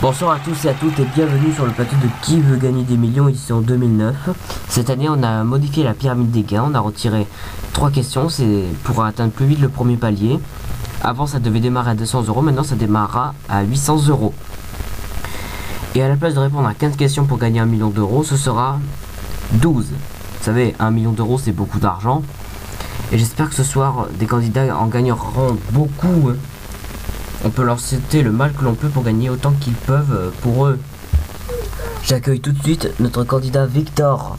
Bonsoir à tous et à toutes et bienvenue sur le plateau de Qui veut gagner des millions ici en 2009. Cette année on a modifié la pyramide des gains, on a retiré 3 questions, c'est pour atteindre plus vite le premier palier. Avant ça devait démarrer à 200 €, maintenant ça démarrera à 800 €. Et à la place de répondre à 15 questions pour gagner 1 million d'euros, ce sera 12. Vous savez, 1 million d'euros c'est beaucoup d'argent. Et j'espère que ce soir des candidats en gagneront beaucoup. On peut leur citer le mal que l'on peut pour gagner autant qu'ils peuvent pour eux. J'accueille tout de suite notre candidat Victor.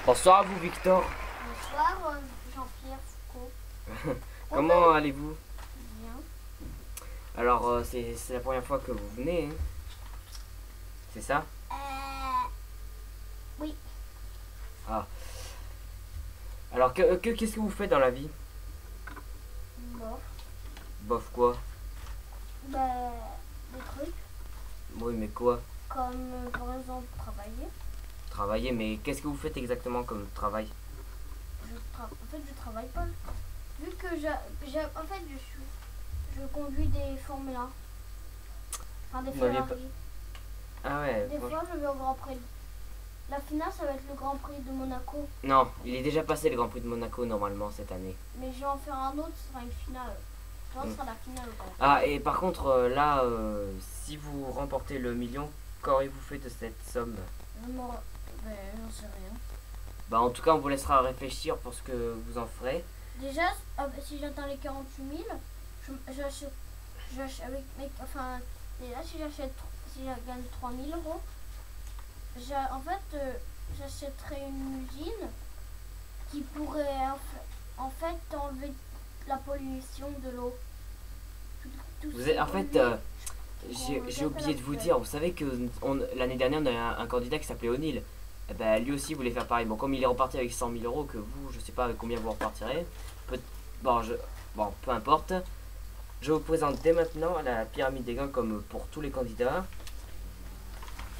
Bonsoir à vous Victor. Bonsoir Jean-Pierre Foucault. Comment allez-vous? Bien. Alors c'est la première fois que vous venez, hein? C'est ça? Oui. Ah. Alors qu'est-ce que vous faites dans la vie? Bof. Bof quoi? Des trucs Oui mais quoi? comme par exemple travailler. Travailler, mais qu'est-ce que vous faites exactement comme travail? En fait, je travaille pas. Vu que je conduis des Formule 1. Enfin, des Vous m'aviez Ferrari. Ah ouais. Des fois, je vais au Grand Prix. La finale, ça va être le Grand Prix de Monaco. Non, il est déjà passé le Grand Prix de Monaco normalement cette année. Mais je vais en faire un autre, ce sera une finale. Je pense que ce sera la finale au Grand Prix. Ah et par contre là, si vous remportez le million, qu'aurez-vous fait de cette somme? J'en sais rien. Bah en tout cas on vous laissera réfléchir pour ce que vous en ferez. Déjà, si j'atteins les 48 000, j'achète avec enfin, déjà si je gagne 3 000 €, j'achèterai une usine qui pourrait en fait enlever la pollution de l'eau. En fait, j'ai oublié de vous dire, vous savez que l'année dernière on a eu un candidat qui s'appelait O'Neill. Eh ben, lui aussi voulait faire pareil. Bon, comme il est reparti avec 100 000 €, que vous, je sais pas avec combien vous repartirez. Bon, peu importe. Je vous présente dès maintenant la pyramide des gains comme pour tous les candidats.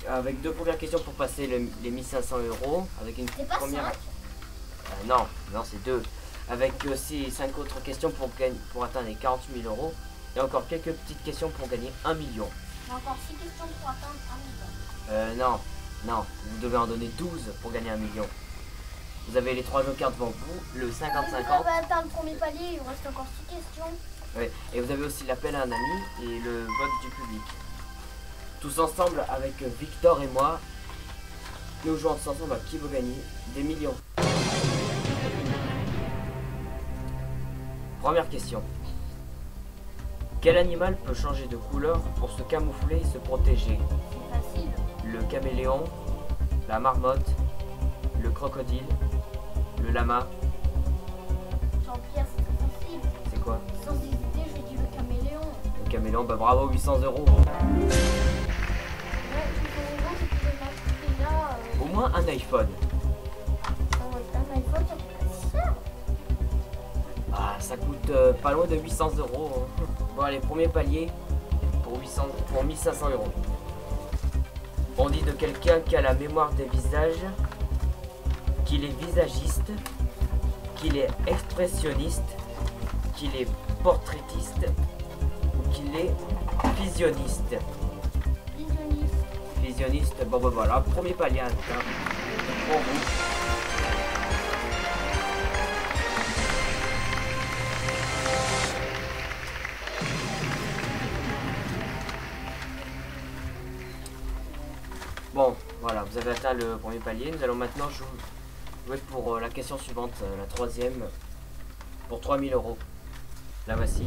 Avec deux premières questions pour passer les 1500 €. Avec une C'est pas première. 5. Non, c'est deux. Avec aussi 5 autres questions pour atteindre les 48 000 €. Et encore quelques petites questions pour gagner 1 million. J'ai encore 6 questions pour atteindre 1 million. Non, vous devez en donner 12 pour gagner 1 million. Vous avez les 3 jokers devant vous, le 50-50. On va atteindre le premier palier, il vous reste encore 6 questions. Oui, et vous avez aussi l'appel à un ami et le vote du public. Tous ensemble avec Victor et moi, nous jouons ensemble à qui veut gagner des millions. Première question. Quel animal peut changer de couleur pour se camoufler et se protéger? C'est facile. Le caméléon, la marmotte, le crocodile, le lama. Jean-Pierre, c'est très facile. C'est quoi? Sans hésiter, je dis le caméléon. Le caméléon, bah bravo, 800 €. Ouais, déjà, Au moins un iPhone. un iPhone, ça coûte pas cher. Ah, ça coûte pas loin de 800 €. Hein. Bon, allez, premier palier pour 1500 €. On dit de quelqu'un qui a la mémoire des visages, qu'il est visagiste, qu'il est expressionniste, qu'il est portraitiste ou qu'il est visionniste. Visionniste, bon ben voilà, premier palier atteint. Pour vous. Bon, voilà, vous avez atteint le premier palier. Nous allons maintenant jouer pour la question suivante, la troisième, pour 3 000 €. La voici.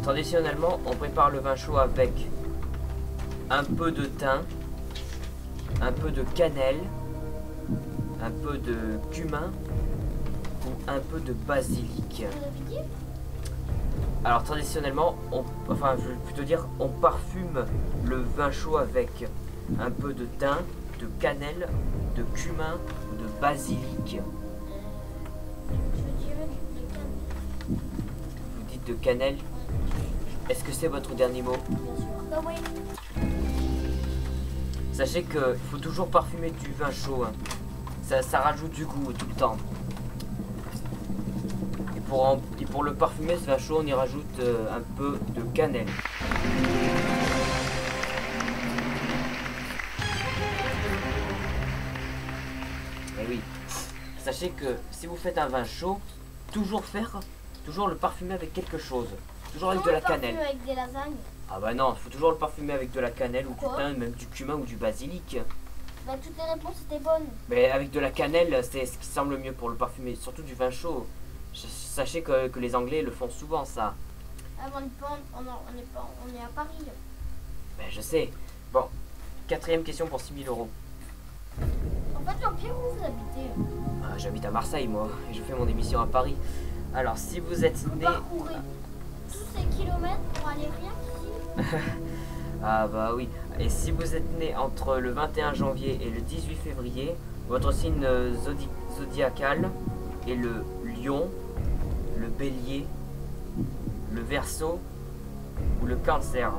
Traditionnellement, on prépare le vin chaud avec un peu de thym, un peu de cannelle, un peu de cumin ou un peu de basilic. Alors traditionnellement, je veux plutôt dire, on parfume le vin chaud avec un peu de thym, de cannelle, de cumin ou de basilic. Je dirais de cannelle. Vous dites de cannelle. Est-ce que c'est votre dernier mot? Bien sûr. Bah oui. Sachez qu'il faut toujours parfumer du vin chaud. Hein. Ça rajoute du goût tout le temps. Et pour le parfumer, ce vin chaud, on y rajoute un peu de cannelle. Et oui. Sachez que si vous faites un vin chaud, toujours le parfumer avec quelque chose. Toujours avec de la cannelle. Avec des lasagnes. Ah bah non, il faut toujours le parfumer avec de la cannelle ou du thym, même du cumin ou du basilic. Bah toutes les réponses étaient bonnes. Mais avec de la cannelle, c'est ce qui semble mieux pour le parfumer, surtout du vin chaud. Sachez que les Anglais le font souvent ça. Ah, on est à Paris. Ben je sais. Bon, quatrième question pour 6 000 €. En fait, Jean-Pierre, où vous habitez? Ah, j'habite à Marseille moi, et je fais mon émission à Paris. Alors si vous êtes Vous né... parcourez tous ces kilomètres pour aller rien ici? Ah bah oui. Et si vous êtes né entre le 21 janvier et le 18 février, votre signe zodiacal est le lion, le bélier, le verseau ou le cancer.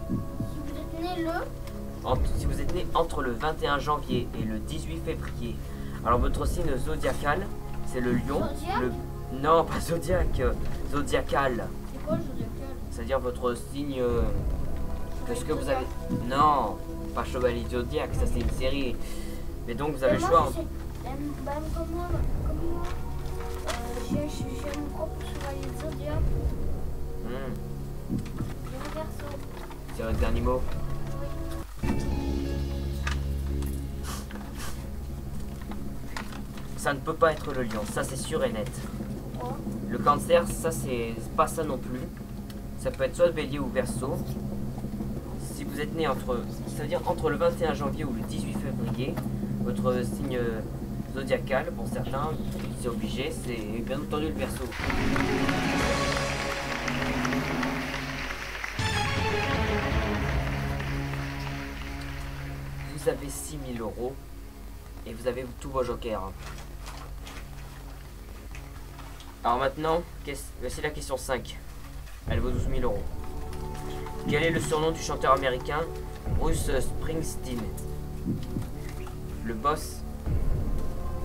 Si vous êtes né Si vous êtes né entre le 21 janvier et le 18 février, alors votre signe zodiacal, c'est le lion. Non, pas zodiaque, zodiacal. C'est quoi le zodiacal? C'est-à-dire votre signe... que ce que vous avez... Non, pas Chevalier Zodiac, ça c'est une série. Mais donc vous avez le choix entre... Comme moi, j'ai mon propre Chevalier Zodiac. J'ai un verseau. C'est votre dernier mot. Ça ne peut pas être le lion, ça c'est sûr et net. Oh. Le cancer, ça c'est pas ça non plus. Ça peut être soit le bélier ou verseau. Si vous êtes né c'est-à-dire entre le 21 janvier ou le 18 février, votre signe zodiacal, pour certains, c'est obligé, c'est bien entendu le verseau. Vous avez 6 000 € et vous avez tous vos jokers. Alors maintenant, voici la question 5. Elle vaut 12 000 €. Quel est le surnom du chanteur américain Bruce Springsteen? Le boss,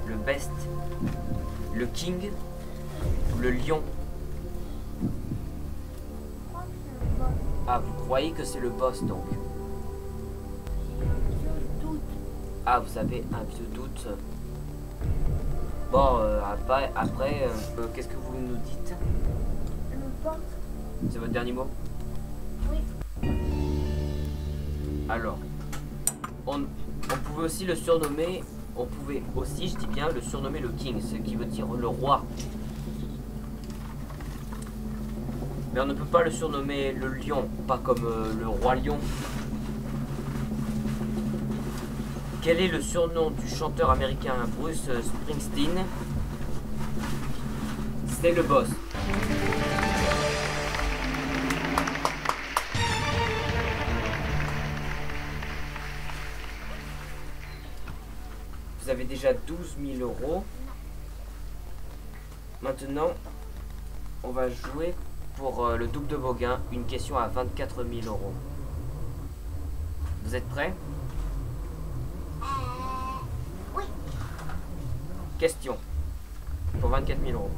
le best, le king ou le lion? Ah, vous croyez que c'est le boss donc? Ah, vous avez un vieux doute. Bon, après qu'est-ce que vous nous dites? Le boss. C'est votre dernier mot? Oui. Alors, on pouvait aussi le surnommer, je dis bien, le surnommer le king, ce qui veut dire le roi. Mais on ne peut pas le surnommer le lion, pas comme le roi lion. Quel est le surnom du chanteur américain Bruce Springsteen? C'est le boss. Vous avez déjà 12 000 €. Maintenant, on va jouer pour le double de vos gains, une question à 24 000 €. Vous êtes prêts? Oui. Question pour 24 000 €.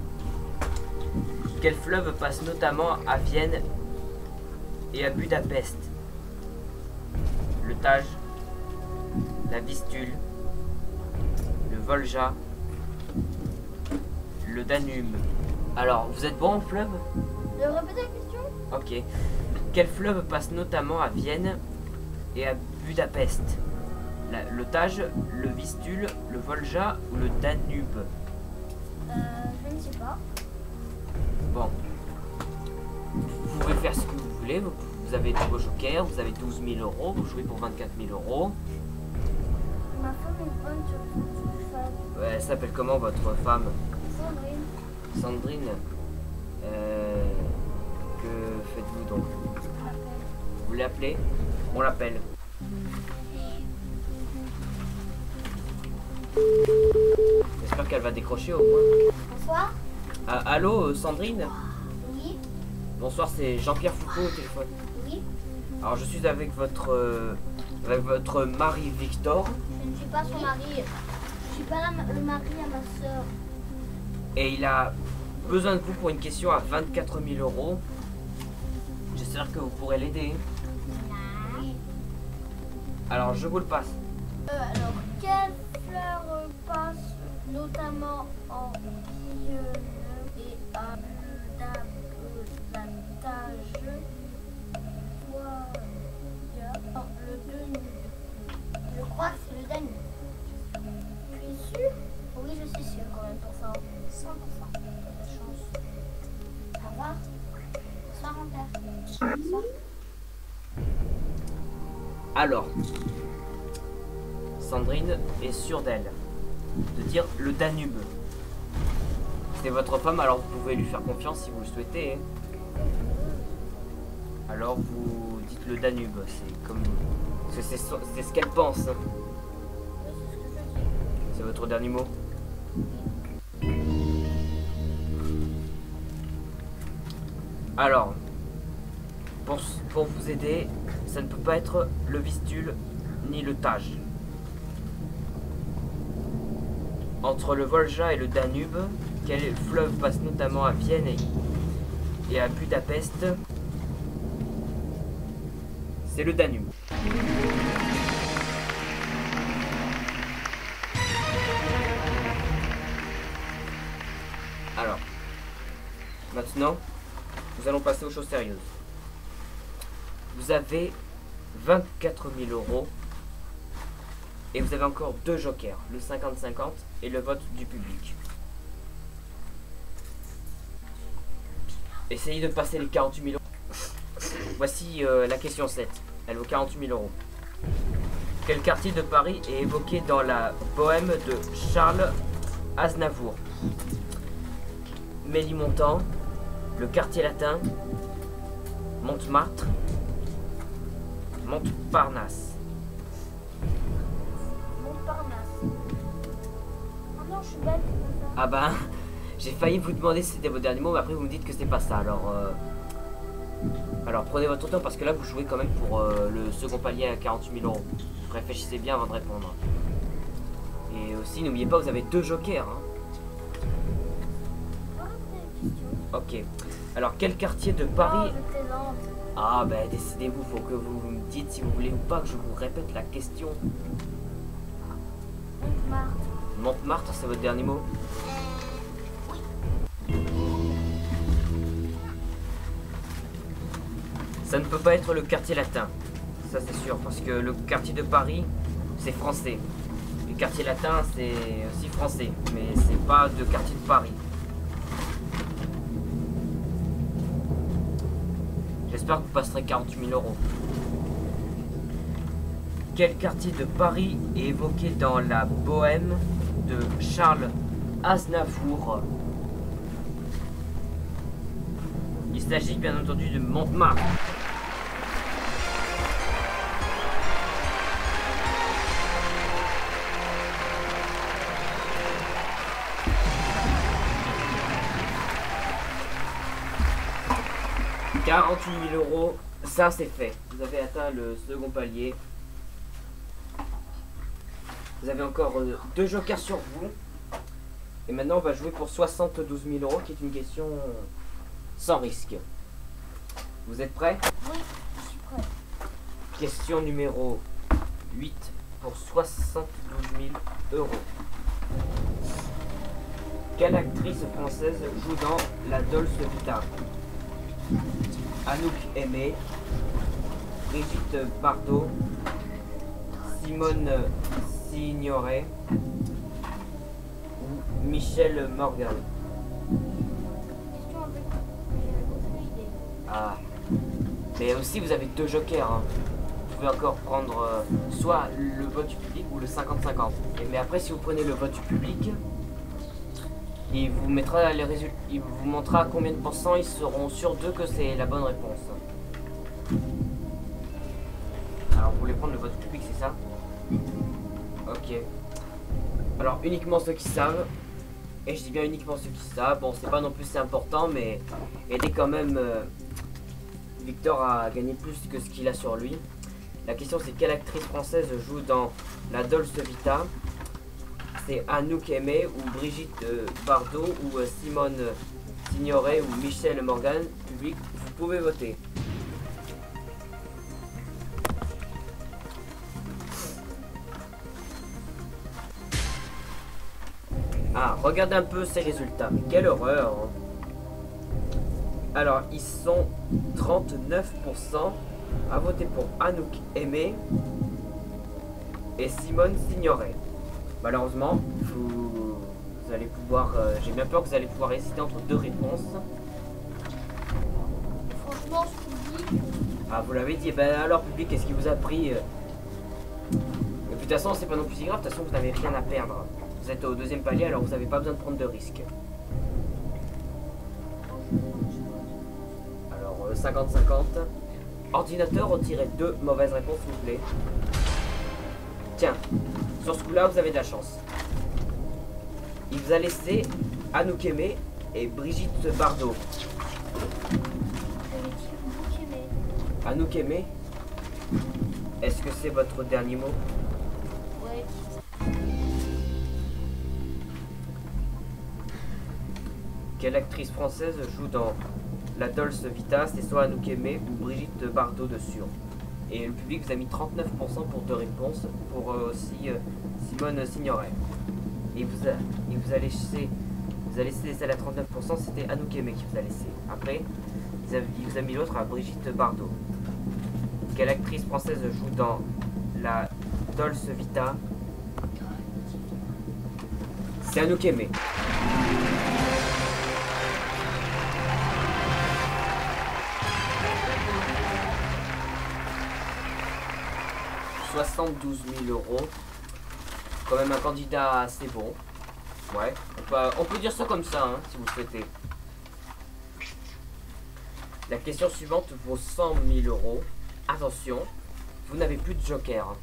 Quel fleuve passe notamment à Vienne et à Budapest? Le Tage, la Vistule, le Volga, le Danube. Alors, vous êtes bon en fleuve? Répétez la question. Ok. Quel fleuve passe notamment à Vienne et à Budapest? Le Tage, le Vistule, le Volga ou le Danube? Je ne sais pas. Bon. Vous pouvez faire ce que vous voulez. Vous avez tous vos jokers, vous avez 12 000 €, vous jouez pour 24 000 €. Ma femme est bonne sur le cheval. Ouais, elle s'appelle comment votre femme? Sandrine. Sandrine. Que faites-vous donc? Vous l'appelez? On l'appelle. J'espère qu'elle va décrocher au moins. Bonsoir. Ah, allô, Sandrine? Oui. Bonsoir, c'est Jean-Pierre Foucault au téléphone. Oui. Alors, je suis avec votre mari Victor. Je ne suis pas son mari. Je suis pas le mari à ma soeur. Et il a besoin de vous pour une question à 24 000 euros. J'espère que vous pourrez l'aider. Oui. Alors je vous le passe. Alors, quelle fleur passe notamment en vieux et à l'abattage dans le Danube? Je crois que c'est le Danube. Tu es sûr? Oui, je suis sûre quand même pour ça. 100%. T'as de la chance. Au revoir. Bonsoir, mon père. Bonsoir. Alors, Sandrine est sûre d'elle, de dire le Danube. C'est votre femme, alors vous pouvez lui faire confiance si vous le souhaitez. Hein. Alors vous dites le Danube, c'est comme... Parce que c'est ce qu'elle pense. Hein. C'est votre dernier mot. Alors, pour vous aider, ça ne peut pas être le Vistule ni le Tage. Entre le Volga et le Danube, quel fleuve passe notamment à Vienne et à Budapest? C'est le Danube. Alors, maintenant, nous allons passer aux choses sérieuses. Vous avez 24 000 euros et vous avez encore 2 jokers, le 50-50 et le vote du public. Essayez de passer les 48 000 euros. Voici la question 7. Elle vaut 48 000 euros. Quel quartier de Paris est évoqué dans la Bohème de Charles Aznavour? Ménilmontant, le quartier latin, Montmartre, Montparnasse. Montparnasse. Oh non, je suis bête. Ah ben, j'ai failli vous demander si c'était vos derniers mots, mais après vous me dites que c'est pas ça. Alors prenez votre temps parce que là vous jouez quand même pour le second palier à 48 000 euros. Réfléchissez bien avant de répondre. Et aussi, n'oubliez pas, vous avez 2 jokers. Hein. Ok. Alors, quel quartier de Paris... Ah, ben, décidez-vous, faut que vous me dites si vous voulez ou pas que je vous répète la question. Montmartre. Montmartre, c'est votre dernier mot? Ça ne peut pas être le quartier latin. Ça, c'est sûr, parce que le quartier de Paris, c'est français. Le quartier latin, c'est aussi français, mais c'est pas de quartier de Paris. J'espère que vous passerez 48 000 euros. Quel quartier de Paris est évoqué dans la Bohème de Charles Aznavour? Il s'agit bien entendu de Montmartre. « 48 000 euros, ça c'est fait. Vous avez atteint le second palier. Vous avez encore 2 jokers sur vous. Et maintenant on va jouer pour 72 000 euros qui est une question sans risque. Vous êtes prêts? Oui, je suis prêt. Question numéro 8 pour 72 000 euros. Quelle actrice française joue dans La Dolce Vita? Anouk Aimée, Brigitte Bardot, Simone Signoret ou Michel Morgan? Question un peu. J'ai aucune idée. Ah, mais aussi vous avez 2 jokers. Hein. Vous pouvez encore prendre soit le vote du public ou le 50-50. Mais après, si vous prenez le vote du public, il vous mettra les résultats. Il vous montrera à combien de pourcents ils seront sûrs d'eux que c'est la bonne réponse. Alors vous voulez prendre le vote du public, c'est ça? Ok. Alors uniquement ceux qui savent. Et je dis bien uniquement ceux qui savent. Bon, c'est pas non plus si important, mais aidez quand même Victor à gagner plus que ce qu'il a sur lui. La question c'est quelle actrice française joue dans La Dolce Vita? c'est Anouk Aimé ou Brigitte Bardot ou Simone Signoret ou Michel Morgan. Public, vous pouvez voter. Ah, regardez un peu ces résultats. Mais quelle horreur, hein. Alors, ils sont 39% à voter pour Anouk Aimé et Simone Signoret. Malheureusement, vous allez pouvoir... j'ai bien peur que vous allez pouvoir hésiter entre deux réponses. Franchement, ce public... Ah, vous l'avez dit. Ben alors, public, qu'est-ce qui vous a pris Et puis, de toute façon, c'est pas non plus si grave. De toute façon, vous n'avez rien à perdre. Vous êtes au deuxième palier, alors vous n'avez pas besoin de prendre de risques. Alors, 50-50. Ordinateur, retirez 2 mauvaises réponses, s'il vous plaît. Tiens, sur ce coup-là, vous avez de la chance. Il vous a laissé Anouk Aimé et Brigitte Bardot. Anouk Aimé, est-ce que c'est votre dernier mot? Ouais. Quelle actrice française joue dans La Dolce Vita? C'est soit Anouk Aimé ou Brigitte Bardot de sûr. Et le public vous a mis 39% pour 2 réponses, pour aussi Simone Signoret. Et il vous a laissé celle à 39%, c'était Anouk Aimé qui vous a laissé. Après, il vous a mis l'autre à Brigitte Bardot. Quelle actrice française joue dans La Dolce Vita? C'est Anouk Aimé. « 72 000 €. Quand même un candidat assez bon. Ouais, on peut dire ça comme ça, hein, si vous le souhaitez. La question suivante vaut 100 000 €. Attention, vous n'avez plus de joker.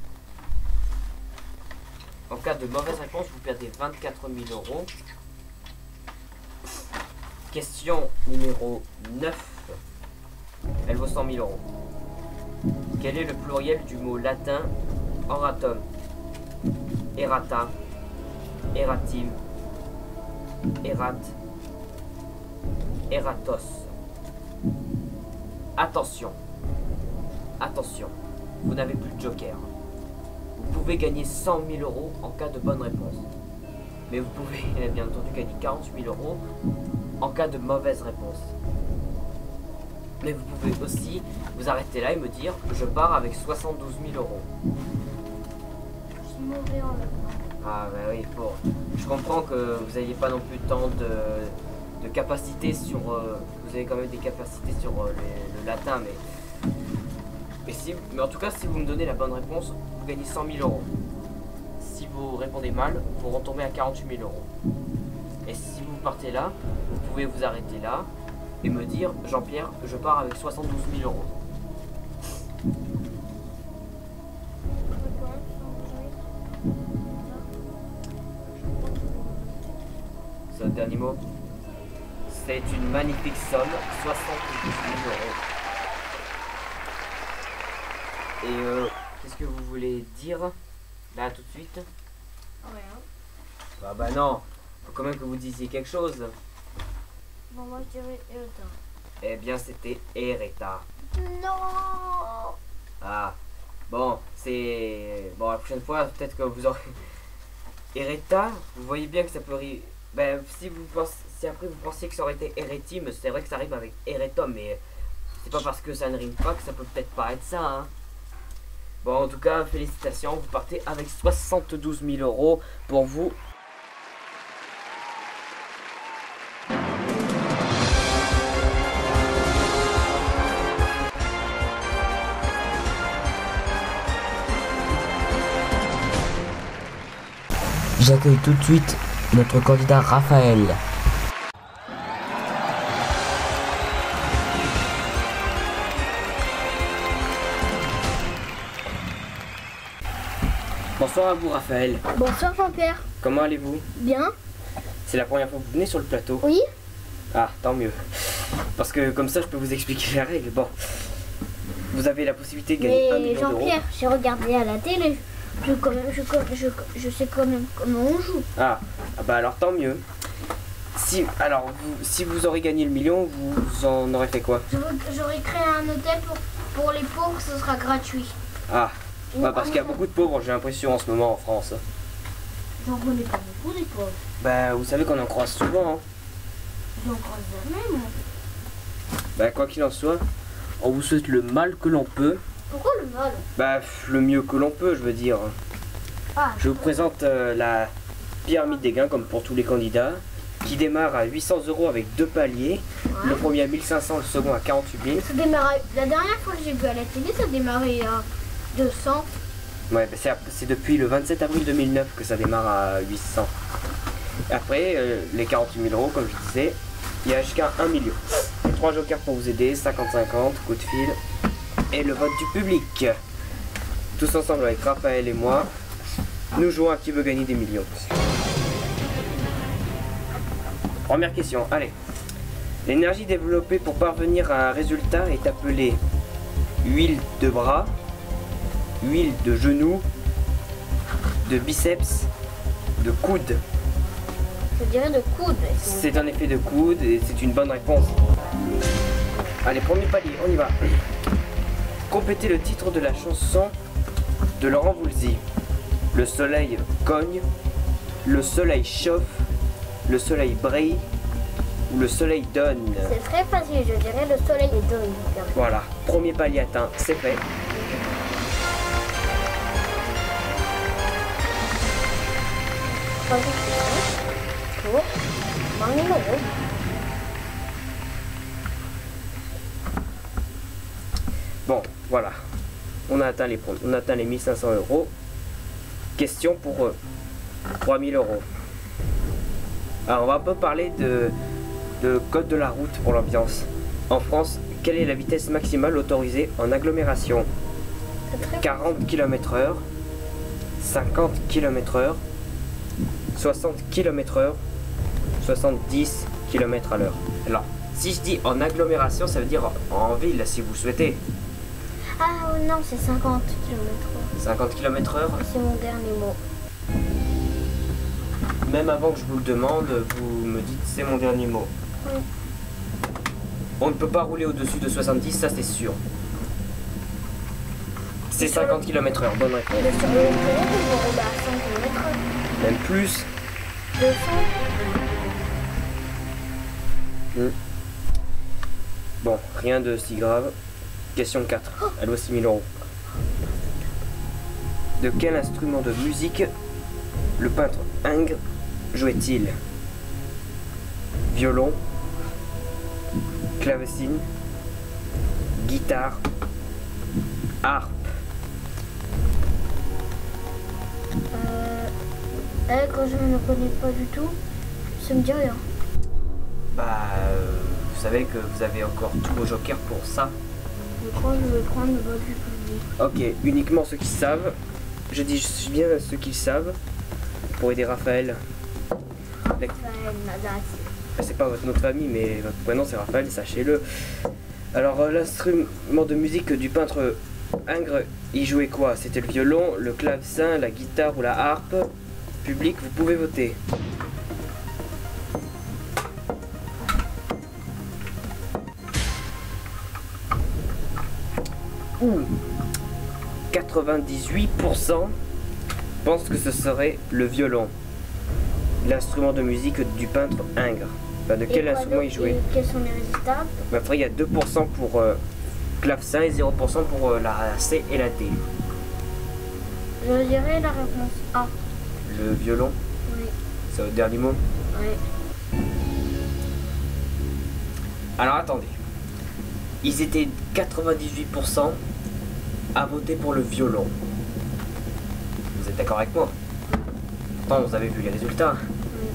En cas de mauvaise réponse, vous perdez 24 000 €. Question numéro 9. Elle vaut 100 000 €. Quel est le pluriel du mot latin oratum? Errata, eratim, erat, eratos. Attention, attention, vous n'avez plus de joker. Vous pouvez gagner 100 000 € en cas de bonne réponse. Mais vous pouvez bien entendu gagner 48 000 € en cas de mauvaise réponse. Mais vous pouvez aussi vous arrêter là et me dire je pars avec 72 000 €. Je suis mauvais en là. Ah bah oui, bon. Je comprends que vous n'ayez pas non plus tant de capacités sur... vous avez quand même des capacités sur le latin, mais en tout cas, si vous me donnez la bonne réponse, vous gagnez 100 000 €. Si vous répondez mal, vous retombez à 48 000 €. Et si vous partez là, vous pouvez vous arrêter là et me dire Jean-Pierre, je pars avec 72 000 €. C'est le dernier mot. C'est une magnifique somme, 72 000 €. Et qu'est-ce que vous voulez dire là tout de suite? Rien. Bah non, faut quand même que vous disiez quelque chose. Bon, moi je dirais Ereta. Eh bien c'était Ereta. Non. Ah, bon, c'est... Bon, la prochaine fois, peut-être que vous aurez... Ereta, vous voyez bien que ça peut arriver... Ben, si après vous pensiez que ça aurait été Eretim, c'est vrai que ça rime avec Eretum, mais c'est pas parce que ça ne rime pas que ça peut peut-être pas être ça, hein. Bon, en tout cas, félicitations, vous partez avec 72 000 € pour vous. J'accueille tout de suite notre candidat Raphaël. Bonsoir à vous Raphaël. Bonsoir Jean-Pierre. Comment allez-vous? Bien. C'est la première fois que vous venez sur le plateau? Oui. Ah, tant mieux. Parce que comme ça je peux vous expliquer la règle. Bon, vous avez la possibilité de gagner 1 Mais million d'euros. Jean-Pierre, j'ai regardé à la télé. Je sais quand même comment on joue. Ah, bah alors tant mieux. Si vous aurez gagné le million, vous en aurez fait quoi? J'aurais créé un hôtel pour les pauvres, ce sera gratuit. Ah, bah parce qu'il y a beaucoup de pauvres, j'ai l'impression, en ce moment en France. J'en connais pas beaucoup des pauvres. Bah, vous savez qu'on en croise souvent, hein. J'en croise jamais, moi. Bah, quoi qu'il en soit, on vous souhaite le mal que l'on peut. Pourquoi le mal? Bah, le mieux que l'on peut, je veux dire. Ah, Je vous présente la pyramide des gains, comme pour tous les candidats, qui démarre à 800 € avec 2 paliers. ouais. Le premier à 1500, le second à 48 000. Ça démarrait, la dernière fois que j'ai vu à la télé, ça démarrait à 200. Ouais, bah c'est depuis le 27 avril 2009 que ça démarre à 800. Après, les 48 000 €, comme je disais, il y a jusqu'à 1 million. 3 jokers pour vous aider, 50-50, coup de fil, et le vote du public. Tous ensemble avec Raphaël et moi, nous jouons à qui veut gagner des millions. Première question, allez. L'énergie développée pour parvenir à un résultat est appelée huile de bras, huile de genou, de biceps, de coude. Je dirais de coude. C'est un effet de coude et c'est une bonne réponse. Allez, premier palier, on y va. Complétez le titre de la chanson de Laurent Voulzy. Le soleil cogne, le soleil chauffe, le soleil brille ou le soleil donne. C'est très facile, je dirais le soleil est donne. Voilà, premier palier atteint, c'est fait. Pour 20 000 €. Bon, voilà. On a atteint les 1500 €. Question pour 3000 €. Alors on va un peu parler de code de la route pour l'ambiance. En France, quelle est la vitesse maximale autorisée en agglomération? 40 km/h, 50 km/h, 60 km/h, 70 km/h. Alors, si je dis en agglomération, ça veut dire en ville, si vous souhaitez. Ah non, c'est 50 km/h. 50 km/h. C'est mon dernier mot. Même avant que je vous le demande, vous me dites c'est mon dernier mot. Oui. On ne peut pas rouler au-dessus de 70, ça c'est sûr. C'est 50 km/h, bonne réponse. Et sur le autoroute, on va rouler à 100 km/h. Même plus. 200. Bon, rien de si grave. Question 4. Elle vaut 6 000 €. De quel instrument de musique le peintre Ingres jouait-il? Violon, clavecine, guitare, harpe. Quand je ne connais pas du tout, ça me dit rien. Bah, vous savez que vous avez encore tous vos jokers pour ça. Je crois que je vais prendre le vote du public. Ok, uniquement ceux qui savent. Je dis bien ceux qui savent pour aider Raphaël. Raphaël Nadat. C'est pas votre nom de famille, mais votre prénom c'est Raphaël, sachez-le. Alors, l'instrument de musique du peintre Ingres, il jouait quoi? C'était le violon, le clavecin, la guitare ou la harpe? Public, vous pouvez voter. Ouh, 98% pensent que ce serait le violon. L'instrument de musique du peintre Ingres. Enfin, de quel instrument il jouait? Quels sont les résultats? Après, il y a 2% pour clavecin et 0% pour la C et la D. Je dirais la réponse A. Le violon, Oui. c'est votre dernier mot? Oui. Alors attendez. Ils étaient 98% à voter pour le violon. Vous êtes d'accord avec moi? Pourtant, vous avez vu les résultats. Oui.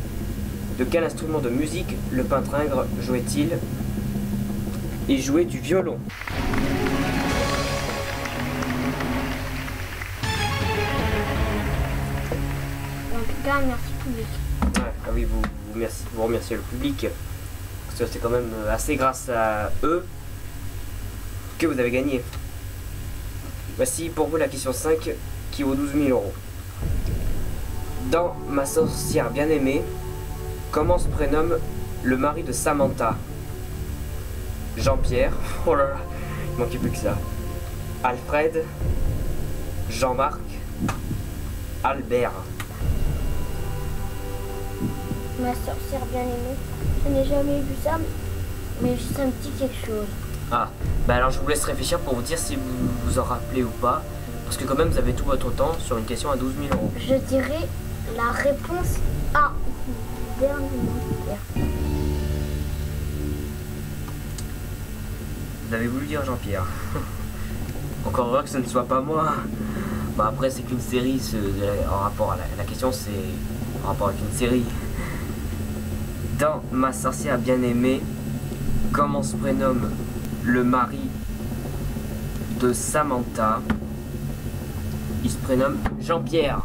De quel instrument de musique le peintre Ingres jouait-il? Il jouait du violon. En tout cas, merci public. Ouais, ah oui, vous remerciez le public. Parce que c'est quand même assez grâce à eux que vous avez gagné. Voici pour vous la question 5 qui qui vaut 12 000 euros. Dans Ma sorcière bien-aimée, comment se prénomme le mari de Samantha? Jean-Pierre, oh là là, il manquait plus que ça. Alfred, Jean-Marc, Albert. Ma sorcière bien aimée. Je n'ai jamais vu ça, mais ça me dit quelque chose. Ah, bah alors je vous laisse réfléchir pour vous dire si vous vous en rappelez ou pas. Parce que quand même vous avez tout votre temps sur une question à 12 000 euros. Je dirais la réponse A. Dernier mot. Vous avez voulu dire Jean-Pierre. Encore heureux que ce ne soit pas moi. Bah après c'est qu'une série, en rapport à la question c'est en rapport avec une série. Dans Ma sorcière bien-aimée, comment se prénomme le mari de Samantha? Il se prénomme Jean-Pierre.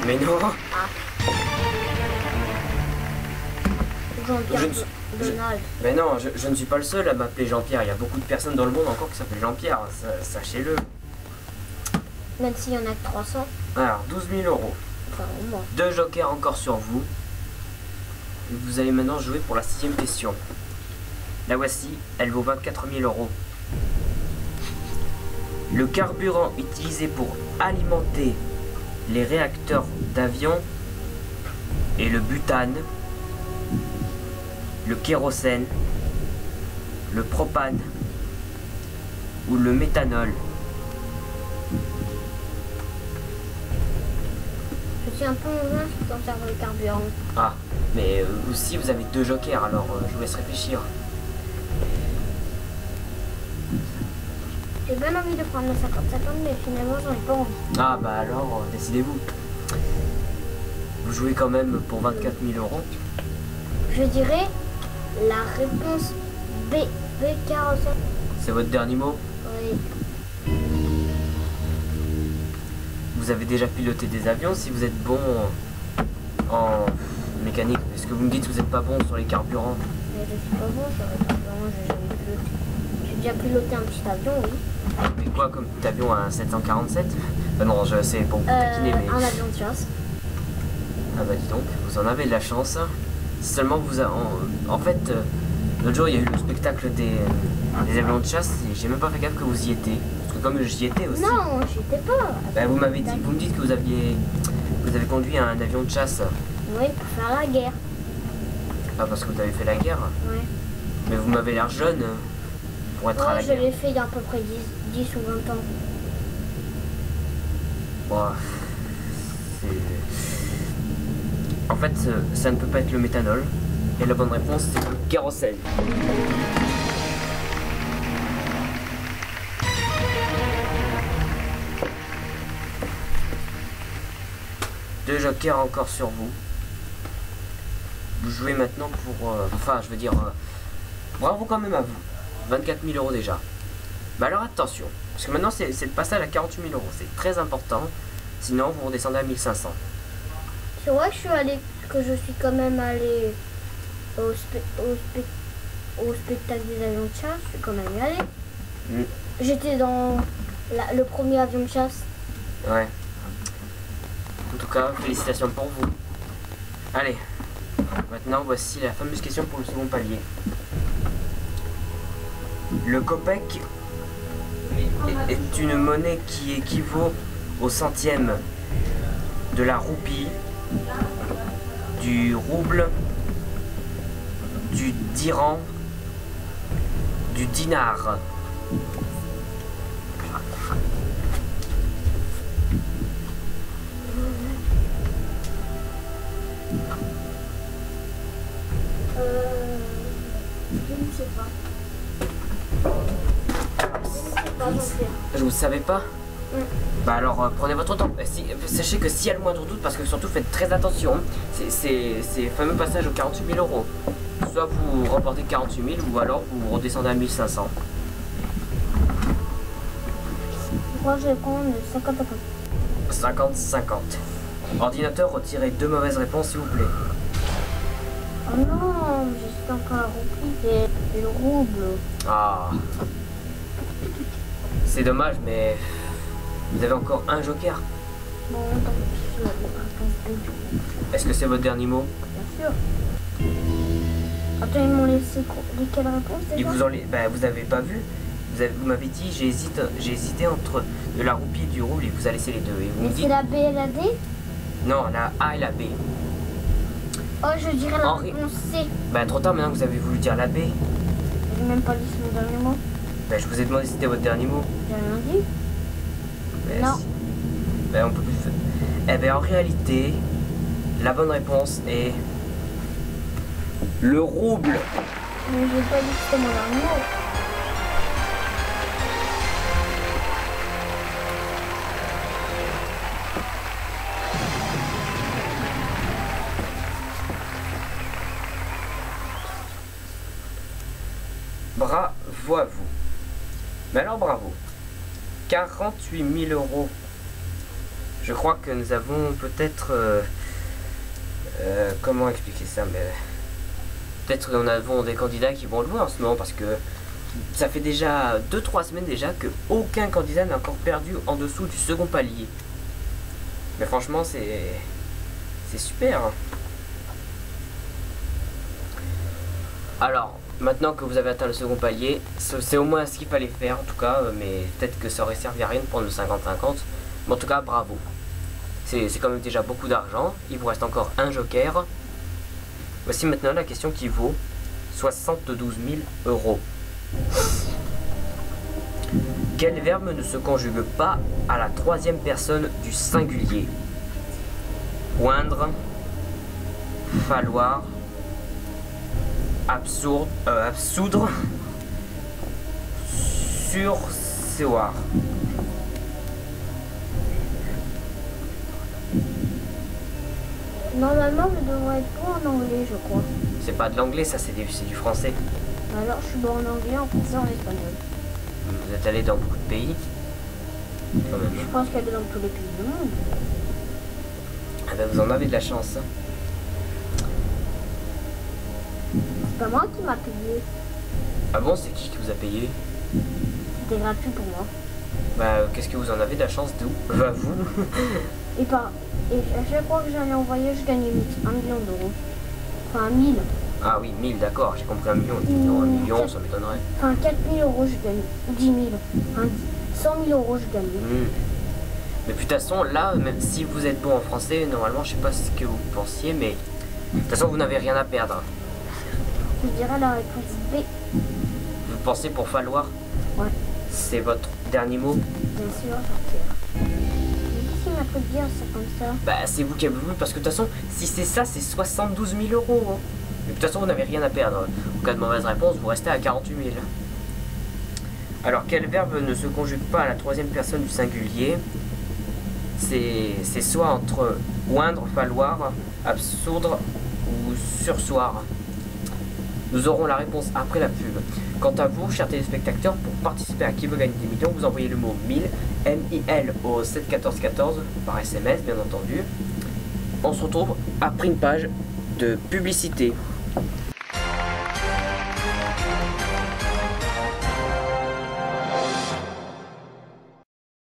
Mais non. Jean-Pierre Donald. Mais non, je ne suis pas le seul à m'appeler Jean-Pierre. Il y a beaucoup de personnes dans le monde encore qui s'appellent Jean-Pierre, sachez-le. Même s'il y en a que 300. Alors, 12 000 euros. Enfin, au moins. 2 jokers encore sur vous. Vous allez maintenant jouer pour la 6e question. La voici, elle vaut 24 000 euros. Le carburant utilisé pour alimenter les réacteurs d'avion est le butane, le kérosène, le propane ou le méthanol. Je suis un peu loin qui concerne le carburant. Ah, mais aussi vous avez 2 jokers, alors je vous laisse réfléchir. J'ai bien envie de prendre le 50-50, mais finalement j'en ai pas envie. Ah bah alors, décidez-vous. Vous jouez quand même pour 24 000 euros. Je dirais la réponse B. B kérosène. C'est votre dernier mot? Oui. Vous avez déjà piloté des avions si vous êtes bon en mécanique. Parce que vous me dites que vous n'êtes pas bon sur les carburants. Mais je suis pas bon sur le carburant, j'ai jamais piloté. J'ai déjà piloté un petit avion, oui. Mais quoi comme petit avion, un 747? Non, je sais pour vous taquiner, mais... Un avion de chasse. Ah bah dis donc, vous en avez de la chance. Si seulement vous... En fait, l'autre jour il y a eu le spectacle des avions de chasse et j'ai même pas fait gaffe que vous y étiez. Parce que comme j'y étais aussi... Non, j'y étais pas. Bah, vous m'avez dit, vous me dites que vous avez conduit un avion de chasse. Oui, pour faire la guerre. Ah parce que vous avez fait la guerre. Oui. Mais vous m'avez l'air jeune pour être à la Je guerre. l'ai fait il y a à peu près 10 ou 20 ans. Bon, en fait, ça ne peut pas être le méthanol. Et la bonne réponse, c'est le kérosène. Deux jokers encore sur vous. Vous jouez maintenant pour... enfin, je veux dire... bravo quand même à vous. 24 000 euros déjà. Mais alors attention, parce que maintenant c'est le passage à 48 000 euros. C'est très important. Sinon, vous redescendez à 1500. C'est vrai que je suis quand même allé au spectacle des avions de chasse. Je suis quand même allé. J'étais dans le premier avion de chasse. Ouais. En tout cas, félicitations pour vous. Allez, maintenant voici la fameuse question pour le second palier. Le kopek est une monnaie qui équivaut au centième de la roupie, du rouble, du dirham, du dinar. Je ne sais pas. Je vous savez pas? Bah alors prenez votre temps. Sachez que s'il y a le moindre doute, parce que surtout faites très attention, c'est le fameux passage aux 48 000 euros. Soit vous remportez 48 000 ou alors vous redescendez à 1500. Moi je vais prendre 50-50. 50-50. Ordinateur, retirez 2 mauvaises réponses s'il vous plaît. Oh non, j'ai encore la roupie et le rouble. Ah. C'est dommage, mais vous avez encore un joker. Bon, tant pis, je vais réponse. Est-ce que c'est votre dernier mot? Bien sûr. Attends, ils m'ont laissé lesquelles réponses déjà? Vous avez pas vu? Vous m'avez dit j'ai hésité entre de la roupie et du rouble et vous avez laissé les deux. Et vous Mais me c'est dites la B et la D? non, la A et la B. Oh, je dirais la Henri. réponse C. Bah trop tard maintenant que vous avez voulu dire la B. J'ai même pas dit mon dernier mot. Bah je vous ai demandé si c'était votre dernier mot. J'ai rien dit. Bah, Non. si. Bah on peut plus. Eh ben en réalité, la bonne réponse est le rouble. Mais j'ai pas dit que c'était mon dernier mot. Bravo à vous. Mais alors bravo. 48 000 euros. Je crois que nous avons peut-être... comment expliquer ça, mais... Peut-être que nous avons des candidats qui vont jouer en ce moment parce que ça fait déjà 2-3 semaines déjà que aucun candidat n'a encore perdu en dessous du second palier. Mais franchement, c'est super. Alors, maintenant que vous avez atteint le second palier, c'est au moins ce qu'il fallait faire en tout cas, mais peut-être que ça aurait servi à rien de prendre le 50-50. Mais en tout cas, bravo. C'est quand même déjà beaucoup d'argent. Il vous reste encore un joker. Voici maintenant la question qui vaut 72 000 euros. Quel verbe ne se conjugue pas à la troisième personne du singulier? Oindre, falloir, absoudre, surseoir. Normalement, je devrais être bon en anglais, je crois. C'est pas de l'anglais, ça c'est du français. Alors, je suis bon en anglais, en français, en espagnol. Vous êtes allé dans beaucoup de pays. Quand même. Je pense qu'elle est dans tous les pays du monde. Ah ben, vous en avez de la chance. C'est pas moi qui m'a payé. Ah bon, c'est qui vous a payé? C'était gratuit pour moi. Bah, qu'est-ce que vous en avez de la chance d'où? Bah, vous. Et à chaque fois que j'en ai envoyé, je gagnais 1 million d'euros. Enfin, 1000. Ah oui, 1000, d'accord, j'ai compris 1 million. Non, 1 million, ça m'étonnerait. Enfin, 4 000 euros, je gagne. 10 000. Enfin, 100 000 euros, je gagne. Mais de toute façon, là, même si vous êtes bon en français, normalement, je sais pas ce que vous pensiez, mais de toute façon, vous n'avez rien à perdre. Je dirais la réponse B. Vous pensez pour falloir? Ouais. C'est votre dernier mot? Bien sûr, sortir. Qu'est-ce qu'il m'a fait dire ça comme ça? Bah, c'est vous qui avez voulu, parce que de toute façon, si c'est ça, c'est 72 000 euros. Hein. Mais de toute façon, vous n'avez rien à perdre. En cas de mauvaise réponse, vous restez à 48 000. Alors, quel verbe ne se conjugue pas à la troisième personne du singulier? C'est soit entre oindre, falloir, absoudre ou surseoir. Nous aurons la réponse après la pub. Quant à vous, chers téléspectateurs, pour participer à Qui veut gagner des millions, vous envoyez le mot 1000, M-I-L au 7 14 14 par SMS, bien entendu. On se retrouve après une page de publicité.